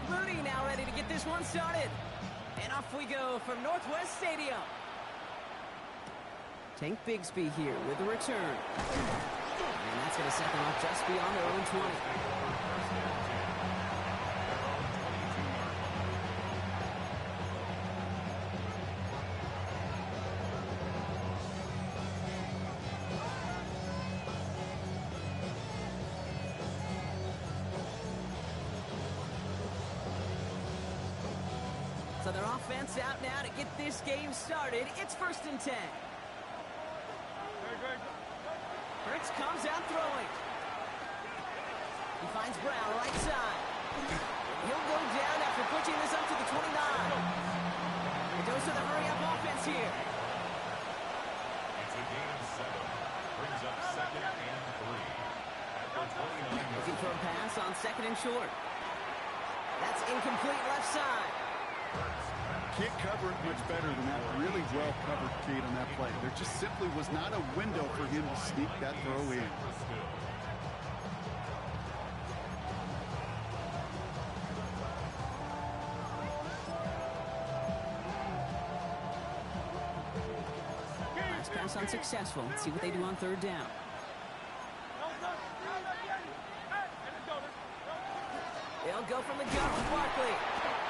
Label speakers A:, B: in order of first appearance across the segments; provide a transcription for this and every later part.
A: Moody now ready to get this one started. And off we go from Northwest Stadium. Tank Bigsby here with the return. And that's going to set them up just beyond their own 20. So their offense out now to get this game started. It's 1st and 10. Hurts comes out throwing. He finds Brown right side. He'll go down after pushing this up to the 29. It goes to the hurry-up offense here.
B: It's a gain of 7. Brings up 2nd and 3.
A: Looking for a pass on 2nd and short. That's incomplete left side.
C: Can't cover it much better than that. Really well covered, Kate, on that play. There just simply was not a window for him to sneak that throw in.
A: Last pass unsuccessful. Let's see what they do on 3rd down. They'll go from the gun with Barkley.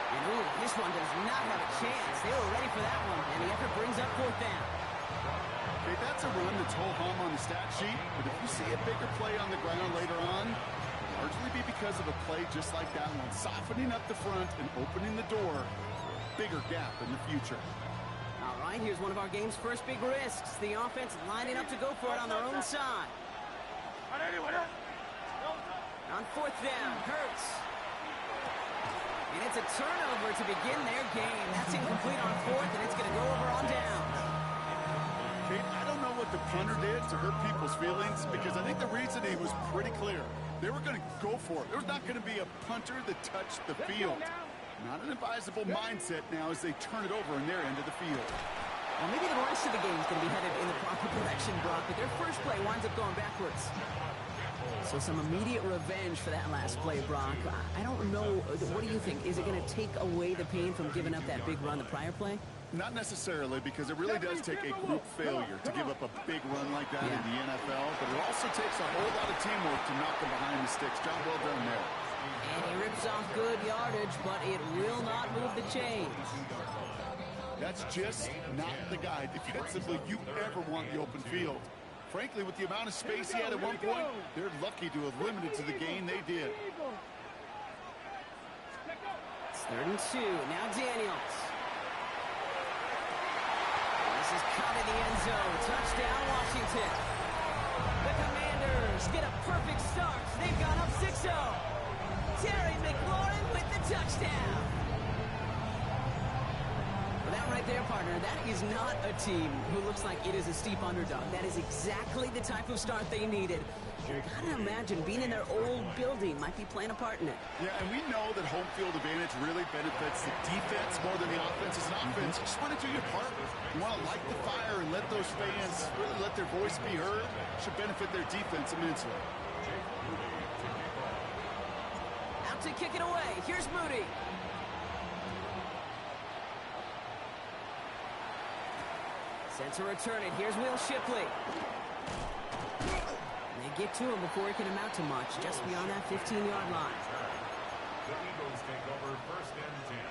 A: And ooh, this one does not have a chance. They were ready for that one, and the effort brings up 4th down.
C: Okay, that's a run that's ho-hum on the stat sheet, but if you see a bigger play on the ground later on, it'll largely be because of a play just like that one, softening up the front and opening the door for a bigger gap in the future.
A: All right, here's one of our game's first big risks. The offense lining up to go for it on their own side. On 4th down, Hurts. And it's a turnover to begin their game. That's incomplete on 4th, and it's going to go over on downs.
C: Kate, I don't know what the punter did to hurt people's feelings, because I think the reasoning was pretty clear. They were going to go for it. There was not going to be a punter that touched the field. Not an advisable mindset now as they turn it over in their end of the field.
A: Well, maybe the rest of the game is going to be headed in the proper direction, Brock, but their first play winds up going backwards. So some immediate revenge for that last play, Brock. I don't know. What do you think? Is it going to take away the pain from giving up that big run the prior play?
C: Not necessarily, because it really does take a group failure to give up a big run like that in the NFL, but it also takes a whole lot of teamwork to knock them behind the sticks. Job well done there.
A: And he rips off good yardage, but it will not move the chains.
C: That's just not the guy defensively you ever want in the open field. Frankly, with the amount of space he had at one point, they're lucky to have limited to the gain they did.
A: It's 3rd and 2. Now Daniels. This is caught in the end zone. Touchdown, Washington. The Commanders get a perfect start. They've gone up 6-0. Terry McLaurin with the touchdown. That right there, partner, that is not a team who looks like it is a steep underdog. That is exactly the type of start they needed. You gotta imagine being in their old building might be playing a part in it.
C: Yeah, and we know that home field advantage really benefits the defense more than the offense. As an offense, just want to do your part. You want to light the fire and let those fans really let their voice be heard. Should benefit their defense immensely.
A: Out to kick it away. Here's Moody. Sent to return it. Here's Will Shipley. And they get to him before he can amount to much, just beyond that 15-yard line.
B: The Eagles take over 1st and 10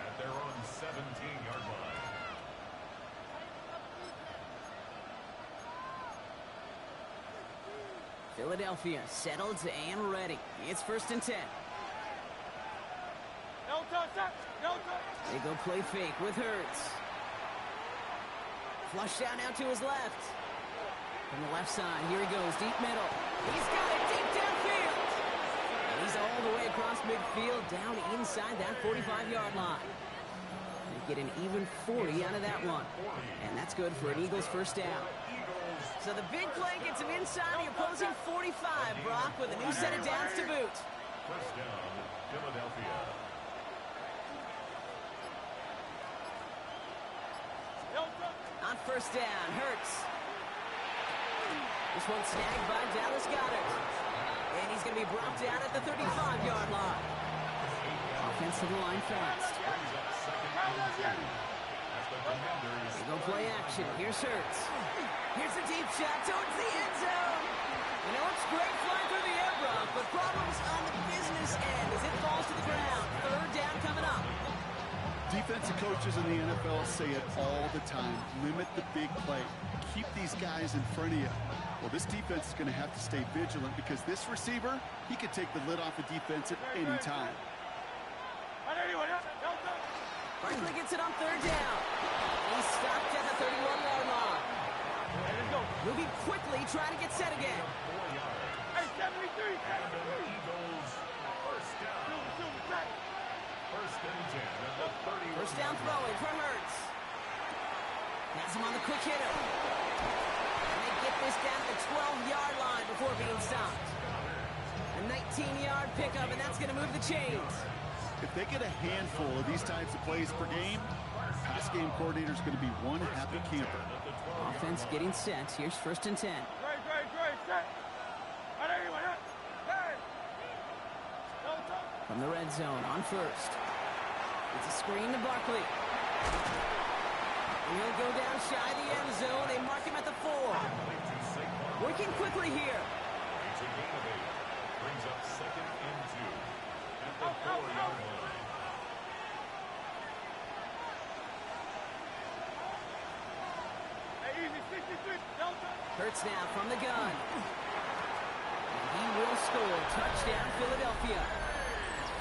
B: at their own 17-yard line.
A: Philadelphia settled and ready. It's 1st and 10. They go play fake with Hurts. Flush down now to his left. From the left side, here he goes, deep middle. He's got it deep downfield. And he's all the way across midfield, down inside that 45-yard line. They get an even 40 out of that one. And that's good for an Eagles 1st down. So the big play gets him inside the opposing 45, Brock, with a new set of downs to boot.
B: 1st down, Philadelphia.
A: On 1st down, Hurts. This one snagged by Dallas Goedert. And he's going to be brought down at the 35-yard line. Offense to the line fast.
B: Brings up second and 2. As the Commanders.
A: They go play action. Here's Hurts. Here's a deep shot towards the end zone. You know, it's great flying through the air, Brock, but problems on the business end as it falls to the ground. Third down coming up.
C: Defensive coaches in the NFL say it all the time. Limit the big play. Keep these guys in front of you. Well, this defense is going to have to stay vigilant because this receiver, he could take the lid off a defense at any time.
A: Barkley gets it on third down. He's stopped at the 31-yard line. Moving quickly, trying to get set again.
B: 4 yards. And the Eagles first down. First and 10 at the 31.
A: First down throwing for Hurts. Has him on the quick hitter. And they get this down to the 12-yard line before being stopped. A 19-yard pickup, and that's going to move the chains.
C: If they get a handful of these types of plays per game, pass game coordinator is going to be one happy camper.
A: Offense getting set. Here's first and 10. From the red zone on first. It's a screen to Barkley. And he'll go down shy of the end zone. They mark him at the 4. Working quickly here.
B: It's a gain of 8. Brings up second and 2 at the 4-yard line.
A: Hurts now from the gun. And he will score. Touchdown, Philadelphia.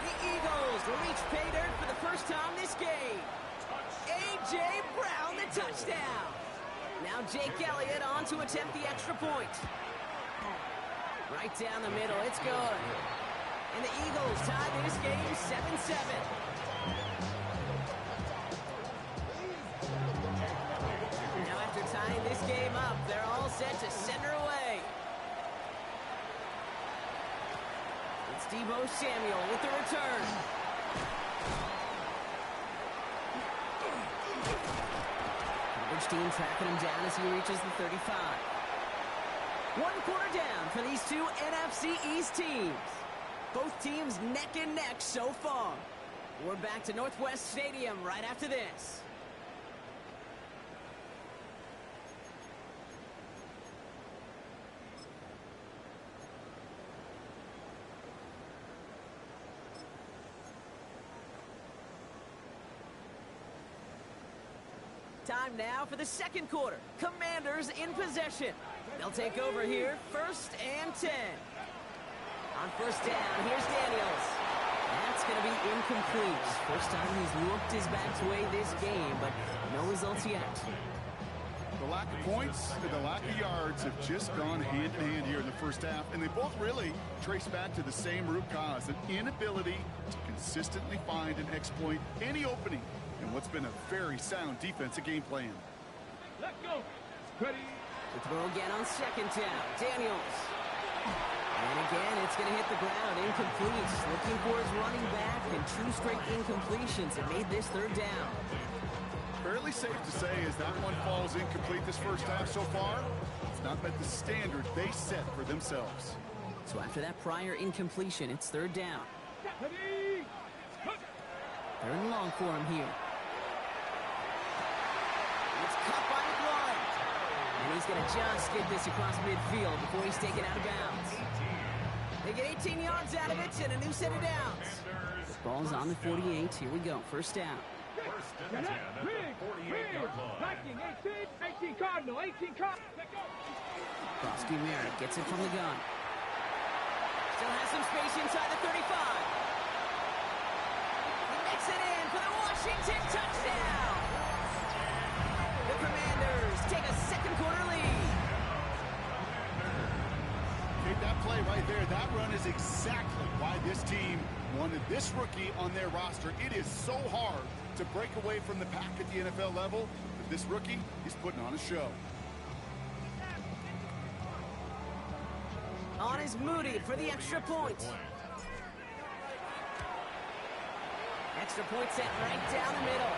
A: The Eagles reach pay dirt for the first time this game. A.J. Brown, the touchdown. Now Jake Elliott on to attempt the extra point. Right down the middle, it's good. And the Eagles tie this game 7-7. Now after tying this game up, they're all set to send her away. It's Deebo Samuel with the return. Coverage team tracking him down as he reaches the 35. 1 quarter down for these two NFC East teams. Both teams neck and neck so far. We're back to Northwest Stadium right after this. Time now for the second quarter. Commanders in possession. They'll take over here, first and 10. On first down, here's Daniels. That's going to be incomplete. First time he's looked his best way this game, but no results yet.
C: The lack of points and the lack of yards have just gone hand in hand here in the first half, and they both really trace back to the same root cause, an inability to consistently find and exploit any opening in what's been a very sound defensive game plan.
D: Let's go. Ready.
A: The throw again on second down. Daniels. And again, it's going to hit the ground. Incomplete. Looking for his running back, and 2 straight incompletions have made this third down.
C: Fairly safe to say as that one falls incomplete this first half so far, it's not met the standard they set for themselves.
A: So after that prior incompletion, it's third down.
D: Ready.
A: Third and long for him here. It's caught by McLaurin. And he's going to just get this across midfield before he's taken out of bounds. They get 18 yards out of it and a new set of downs. Ball's on the 48. Here we go. First down.
B: First and 10 at the 48-yard line.
D: Viking, 18 Cardinal, 18 Cardinal. Let's go.
A: Frosty Merritt gets it from the gun. Still has some space inside the 35. He makes it in for the Washington touchdown. The Commanders take a second quarter lead.
C: Take that play right there. That run is exactly why this team wanted this rookie on their roster. It is so hard to break away from the pack at the NFL level, but this rookie is putting on a show.
A: On is Moody for the extra point. Extra point set right down the middle.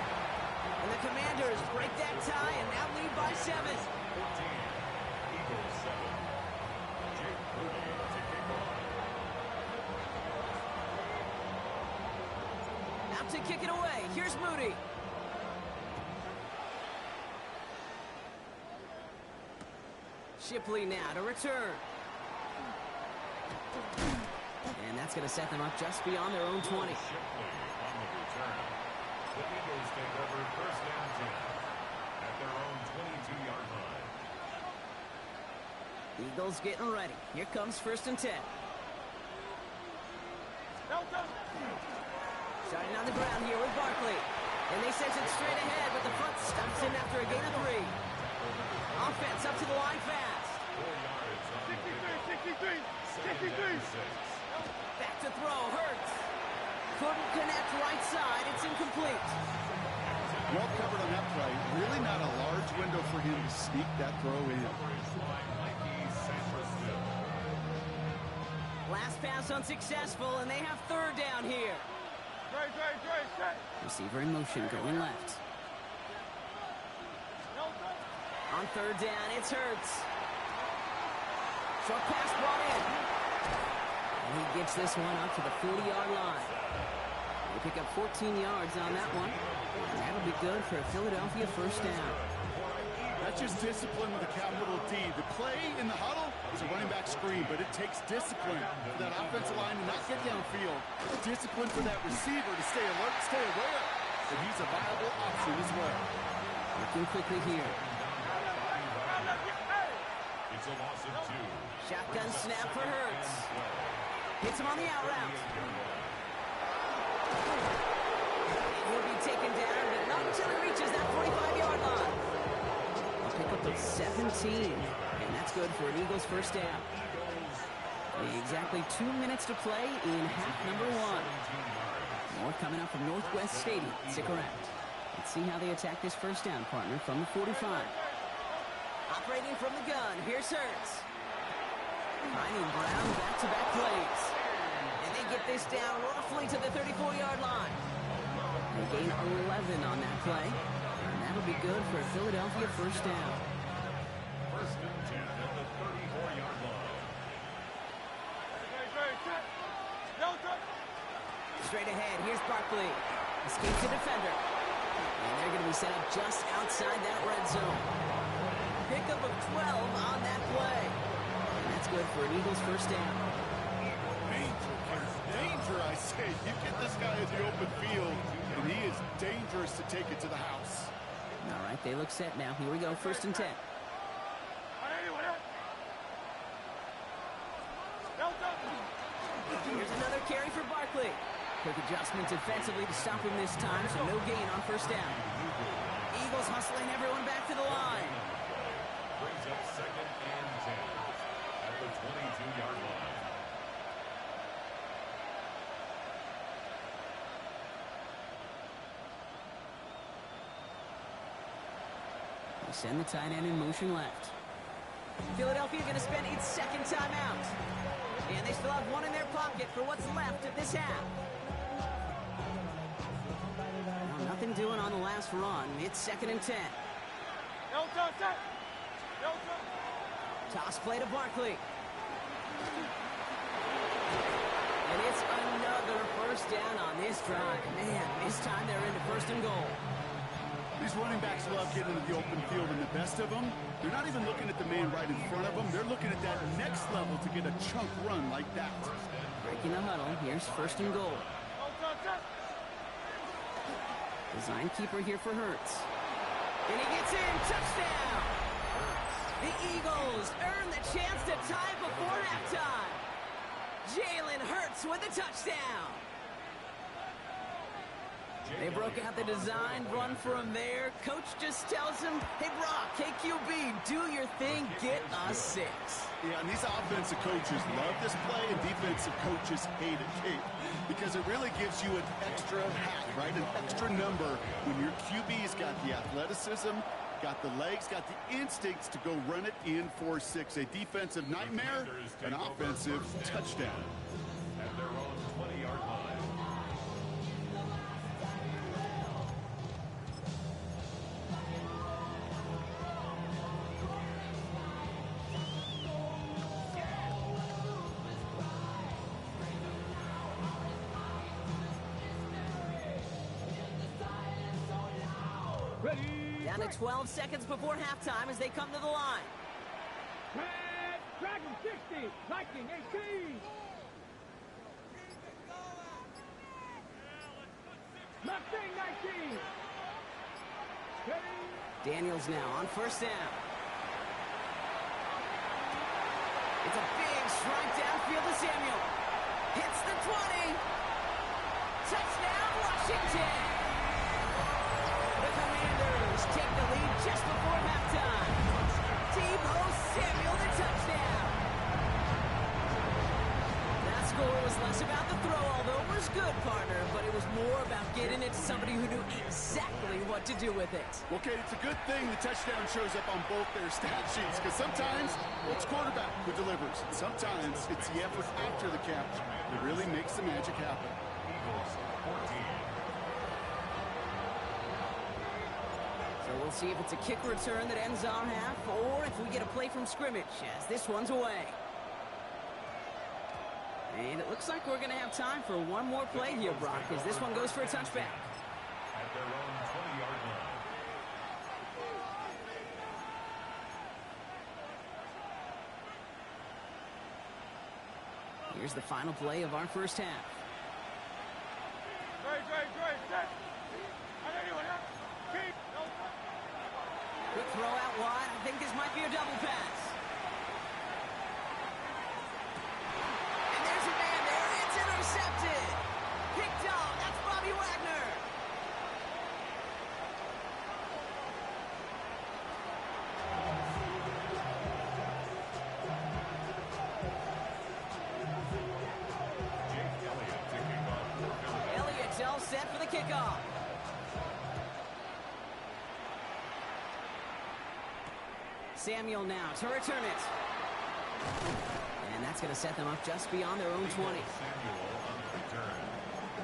A: And the Commanders break that tie and now lead by 7.
B: 14. Eagles 7. Jake Moody to kick off.
A: out to kick it away. Here's Moody. Shipley now to return. And that's going to set them up just beyond their own 20.
B: Shipley on the return. The Eagles take over first down 10 at their own 22-yard line.
A: Eagles getting ready. Here comes first and 10. Starting on the ground here with Barkley. And they send it straight ahead, but the front stops in after a gain of 3. Offense up to the line fast.
D: 63, 63, 63.
A: Back to throw, Hurts. Couldn't connect right side, it's incomplete.
C: Well covered on that play. Really not a large window for him to sneak that throw in.
A: Last pass unsuccessful, and they have third down here. Receiver in motion, going left. On third down, it's Hurts. Short pass brought in. And he gets this one up to the 40-yard line. They pick up 14 yards on that one. And that'll be good for a Philadelphia first down.
C: That's just discipline with a capital D. The play in the huddle is a running back screen, but it takes discipline for that offensive line to not get downfield. Discipline for that receiver to stay alert, stay aware that he's a viable option as well.
A: Looking quickly here.
B: It's a loss of 2.
A: Shotgun snap for Hurts. Hits him on the out route. He'll be taken down, but not until he reaches that 45-yard line. He'll pick up the 17, and that's good for an Eagles first down. Exactly 2 minutes to play in half number 1. More coming up from Northwest Stadium. Stick around. Let's see how they attack this first down, partner, from the 45. Operating from the gun, here's Hurts. Finding Brown back-to-back plays. And they get this down roughly to the 34-yard line. They gain 11 on that play. And that'll be good for a Philadelphia first down.
B: First and 10 at the 34-yard line.
A: Straight ahead, here's Barkley. Escapes the defender. And they're going to be set up just outside that red zone. Pickup of 12 on that play. And that's good for an Eagles first down.
C: Danger, I say. You get this guy in the open field, and he is dangerous to take it to the house.
A: All right, they look set now. Here we go, first and 10. Here's another carry for Barkley. Quick adjustment defensively to stop him this time, so no gain on first down. Eagles hustling everyone back to the line.
B: Brings up second and 10 at the 22-yard line.
A: They send the tight end in motion left. Philadelphia going to spend its second timeout. And they still have one in their pocket for what's left of this half. Well, nothing doing on the last run. It's second and 10. Toss play to Barkley. And it's another first down on this drive. Man, this time they're into first and goal.
C: These running backs love getting into the open field, and the best of them, they're not even looking at the man right in front of them. They're looking at that next level to get a chunk run like that.
A: Breaking the huddle. Here's first and goal. Design keeper here for Hurts. And he gets in. Touchdown! The Eagles earn the chance to tie before halftime. Jalen Hurts with a touchdown. They broke out the design run for him there. Coach just tells him, hey, Brock, KQB, do your thing, get a 6.
C: Yeah, and these offensive coaches love this play, and defensive coaches hate it, because it really gives you an extra hat, right? An extra number when your QB's got the athleticism, got the legs, got the instincts to go run it in for 6. A defensive nightmare, an offensive touchdown.
B: At their own 20-yard line.
D: Ready.
A: Down to 12 seconds before halftime as they come to the line.
D: Red Dragon 60. Viking 18. Mustang 19. Ready.
A: Daniels now on first down. It's a big strike downfield to Samuel. Hits the 20. Touchdown, Washington. The Commanders take the lead just before halftime. Deebo Samuel, the touchdown. That score was less about the throw, although it was good, partner, but it was more about getting it to somebody who knew exactly what to do with it.
C: Okay, it's a good thing the touchdown shows up on both their stat sheets, because sometimes it's quarterback who delivers. Sometimes it's the effort after the catch that really makes the magic happen.
B: Eagles 14.
A: So we'll see if it's a kick return that ends our half, or if we get a play from scrimmage, as this one's away. And it looks like we're going to have time for one more play here, Brock, as this one goes for a touchback.
B: At their own 20-yard line.
A: Here's the final play of our first half. Quick throw out wide. I think this might be a double pass. And there's a man there. It's intercepted. Picked off. That's Bobby Wagner. Elliott's all set for the kickoff. Samuel now to return it. And that's going to set them up just beyond their own 20.
B: Samuel on the return.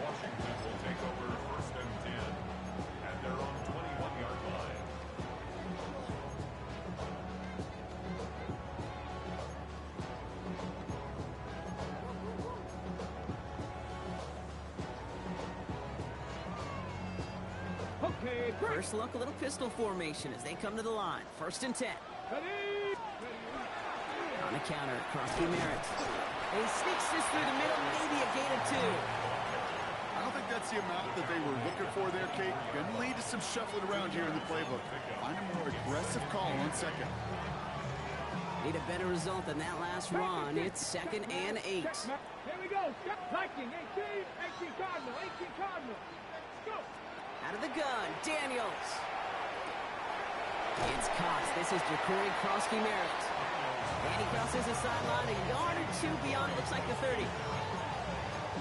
B: Washington will take over first and 10 at their own 21-yard line.
D: Okay, break.
A: First look, a little pistol formation as they come to the line. First and 10.
D: Ready.
A: On a counter, Krosky Merritt. And he sneaks this through the middle, maybe a gain of 2.
C: I don't think that's the amount that they were looking for there, Kate. Going to lead to some shuffling around here in the playbook. Find a more aggressive call on second.
A: Need a better result than that last run. It's 2nd and 8.
D: Here we go. Viking 18. 18 Cardinal. 18 Cardinal. Go.
A: Out of the gun, Daniels. It's caught. This is Ja'Cory Krosky Merritt. And he crosses the sideline a yard or 2 beyond, it looks like the 30.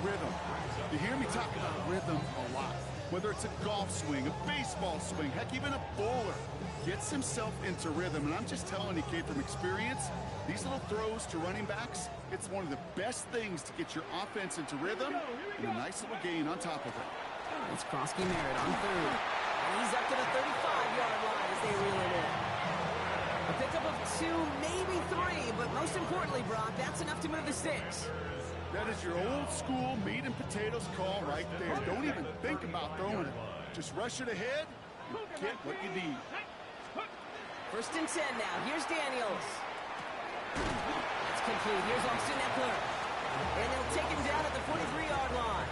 C: Rhythm. You hear me talk about rhythm a lot. Whether it's a golf swing, a baseball swing, heck, even a bowler gets himself into rhythm. And I'm just telling you, Kate, from experience, these little throws to running backs, it's one of the best things to get your offense into rhythm and a nice little gain on top of it.
A: It's Krosky Merritt on 3rd. And he's up to the 35-yard line as they reel it in. A pickup of 2, maybe 3, but most importantly, Brock, that's enough to move the sticks.
C: That is your old school meat and potatoes call right there. Don't even think about throwing it. Just rush it ahead and get what you need.
A: First and 10 now. Here's Daniels. It's complete. Here's Austin Eckler. And they'll take him down at the 43-yard line.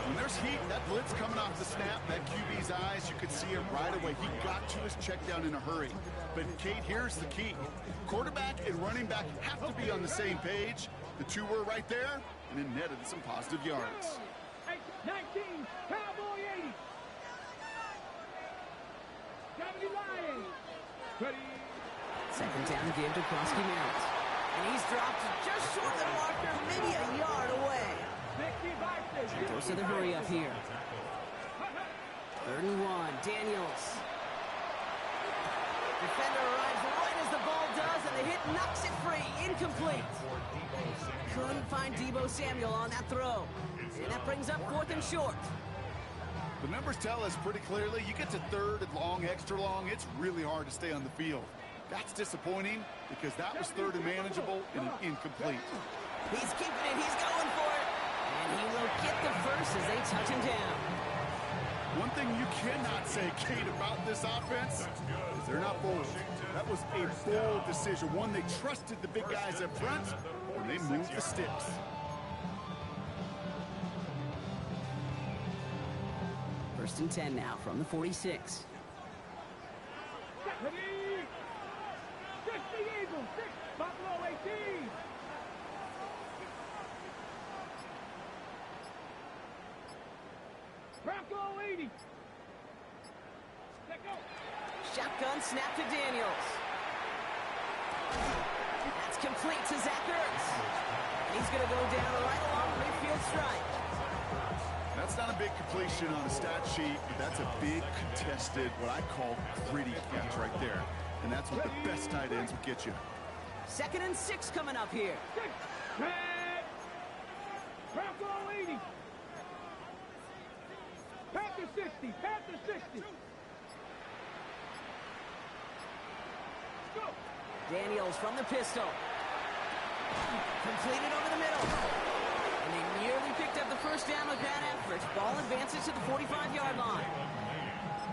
C: When there's heat, that blitz coming off the snap, that QB's eyes, you could see it right away. He got to his check down in a hurry. But, Kate, here's the key. Quarterback and running back have to be on the same page. The two were right there, and it netted some positive yards.
D: 19, Cowboy 80. 70 Lions. Ready.
A: Second down give to Krosky Merritt. And he's dropped just short of the marker, maybe a yard away.
D: 60 Vikings.
A: Goes to the hurry up here. 3rd and 1, Daniels. Defender arrives right as the ball does, and the hit knocks it free. Incomplete. Couldn't find Deebo Samuel on that throw. And that brings up 4th and short.
C: The numbers tell us pretty clearly, you get to 3rd and long, extra long, it's really hard to stay on the field. That's disappointing because that was 3rd and manageable and an incomplete.
A: He's keeping it. He's going for it. And he will get the first as they touch him down.
C: One thing you cannot say, Kate, about this offense is they're not bold. That was a bold decision, one they trusted the big guys up front, and they moved the sticks.
A: First and 10 now from the 46.
D: Ready? 60 Eagles, 6 Buffalo 18. Bronco 80. Let go.
A: Shotgun snap to Daniels. That's complete to Zach Ertz. And he's going to go down right along the midfield strike.
C: That's not a big completion on a stat sheet, but that's a big contested, what I call gritty catch right there. And that's what the best tight ends will get you.
A: 2nd and 6 coming up here.
D: Red. Bronco 80. Panther 60. Panther 60. Go.
A: Daniels from the pistol. Completed over the middle. And they nearly picked up the first down with that effort. Ball advances to the 45-yard line.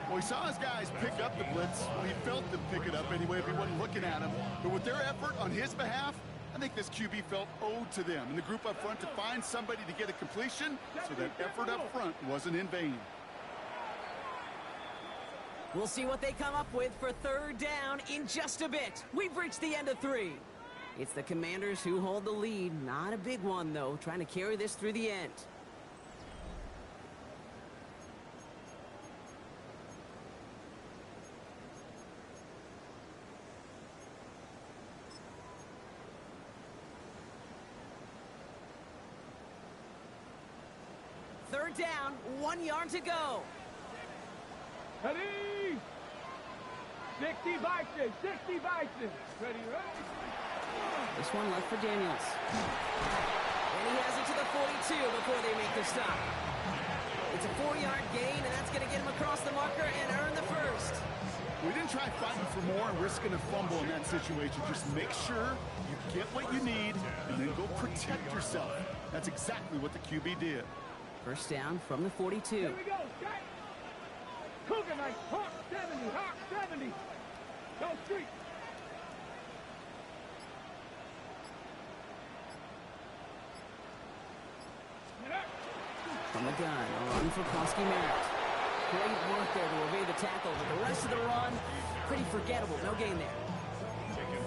C: Well, he saw his guys pick up the blitz. Well, he felt them pick it up anyway if he wasn't looking at him. But with their effort on his behalf, I think this QB felt owed to them and the group up front to find somebody to get a completion, so that effort up front wasn't in vain.
A: We'll see what they come up with for 3rd down in just a bit. We've reached the end of 3. It's the Commanders who hold the lead. Not a big one, though, trying to carry this through the end. Third down, 1 yard to go.
D: Ready? 60 Bison. 60 Bison. Ready, ready?
A: This one left for Daniels. And he has it to the 42 before they make the stop. It's a 4-yard gain, and that's going to get him across the marker and earn the first.
C: We didn't try fighting for more and risking a fumble in that situation. Just make sure you get what you need and then go protect yourself. That's exactly what the QB did.
A: First down from the 42.
D: Here we go. Shot. Cougar Knight. Hawk 70. Hawk 70. Go street.
A: From the gun, a run for Klosky Merritt. Great work there to evade the tackle, but the rest of the run, pretty forgettable. No gain there.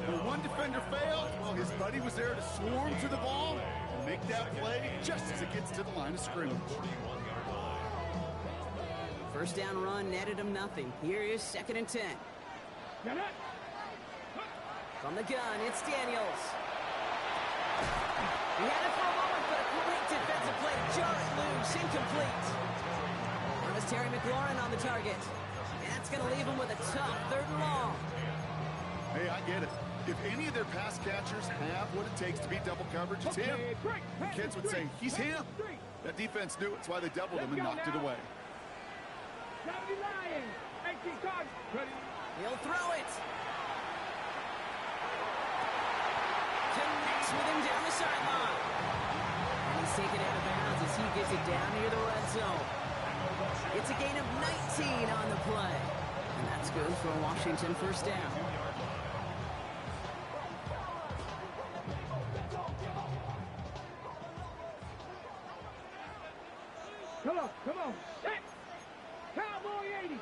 C: When one defender failed, well, his buddy was there to swarm to the ball and make that play just as it gets to the line of scrimmage.
A: First down run netted him nothing. Here is 2nd and 10. From the gun, it's Daniels. He had it for a moment, but a great defensive play to jar it loose, incomplete. It was Terry McLaurin on the target. And that's going to leave him with a tough 3rd and long.
C: Hey, I get it. If any of their pass catchers have what it takes to beat double coverage, it's him. The kids would say, he's him. That defense knew it. That's why they doubled him and knocked it away.
D: 70 Lions. 18 cards. Ready.
A: He'll throw it. Connects with him down the sideline. And he's taken out of bounds as he gets it down near the red zone. It's a gain of 19 on the play. And that's good for Washington first down.
D: Come on, come on. Set. Cowboy 80.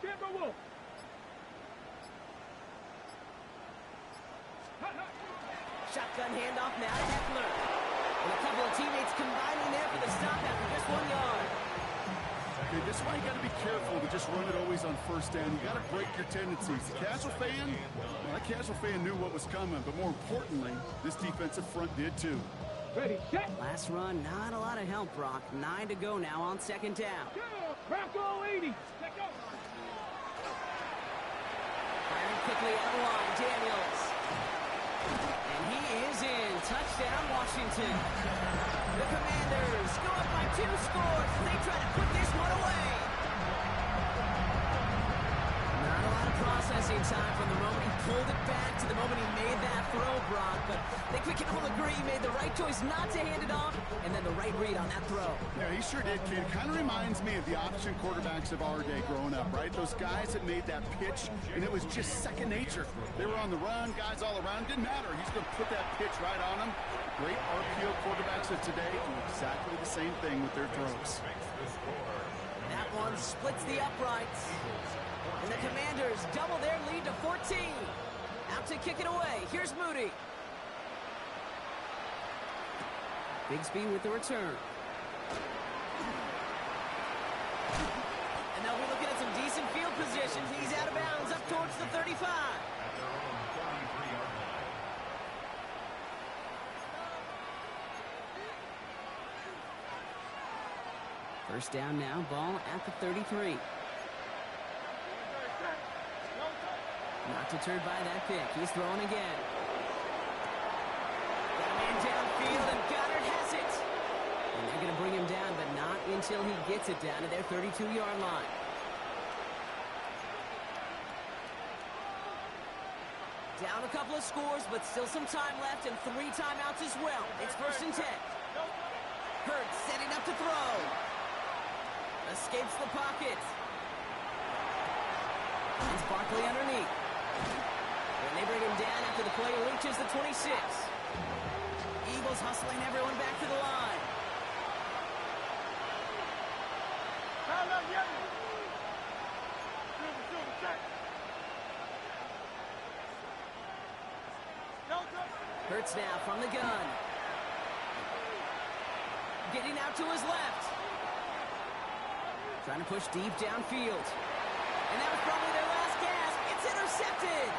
D: Timberwolf.
A: Shotgun handoff now to Eckler. And a couple of teammates combining there for the stop after just 1 yard.
C: Okay, this is why you got to be careful to just run it always on first down. You got to break your tendencies. The casual fan, well, that casual fan knew what was coming, but more importantly, this defensive front did too.
D: Ready, set.
A: Last run, not a lot of help, Brock. 9 to go now on 2nd down.
D: Bronco 80. Let go.
A: Firing quickly out of the line, Daniels. And he is in. Touchdown, Washington. The Commanders go up by 2 scores as they try to put this one away. Not Not a lot of processing time from the moment he pulled it back to the moment he made that throw, Brock. But I think we can all agree he made the right choice not to hand it off, and then the right read on that throw.
C: Yeah, he sure did, kid. Kind of reminds me of the option quarterbacks of our day growing up, right? Those guys that made that pitch, and it was just second nature. They were on the run, guys all around. Didn't matter. He's going to put that pitch right on them. Great RPO quarterbacks of today do exactly the same thing with their throws.
A: That one splits the uprights. And the Commanders double their lead to 14. Out to kick it away. Here's Moody. Bigsby with the return. And they'll be looking at some decent field position. He's out of bounds up towards the 35. First down now, ball at the 33. Not deterred by that pick. He's throwing again. Got a man downfield, and Goddard has it. And they're going to bring him down, but not until he gets it down to their 32-yard line. Down a couple of scores, but still some time left, and 3 timeouts as well. It's 1st and 10. Hurts setting up to throw. Escapes the pocket. It's Barkley underneath. And they bring him down after the play reaches the 26. Eagles hustling everyone back to the line. Hurts now from the gun. Getting out to his left. Trying to push deep downfield. And that was probably their last gasp. It's intercepted.